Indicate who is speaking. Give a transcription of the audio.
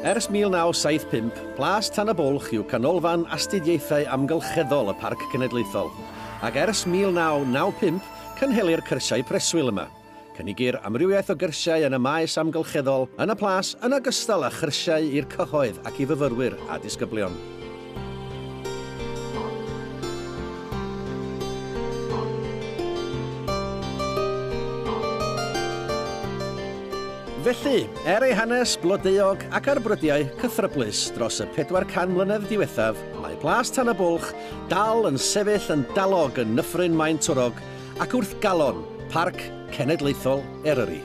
Speaker 1: Ers 1975, Plas Tan y Bwlch yw canolfan astudiaethau amgylcheddol y Parc Cenedlaethol, ac ers 1995, cynhelir cyrsiau preswyl yma. Cynigir amrywiaeth o gyrsiau yn y maes amgylcheddol yn y plas yn ogystal â chyrsiau i'r cyhoedd ac i fyfyrwyr a disgyblion. Felly, ei hanes blodeuog ac arbrydiau cythryblus dros y 400 mlynedd diwethaf, mae Plas Tan y Bwlch dal yn sefyll yn dalog yn Nyffryn Maen Twrog ac wrth galon Parc Cenedlaethol Eryri.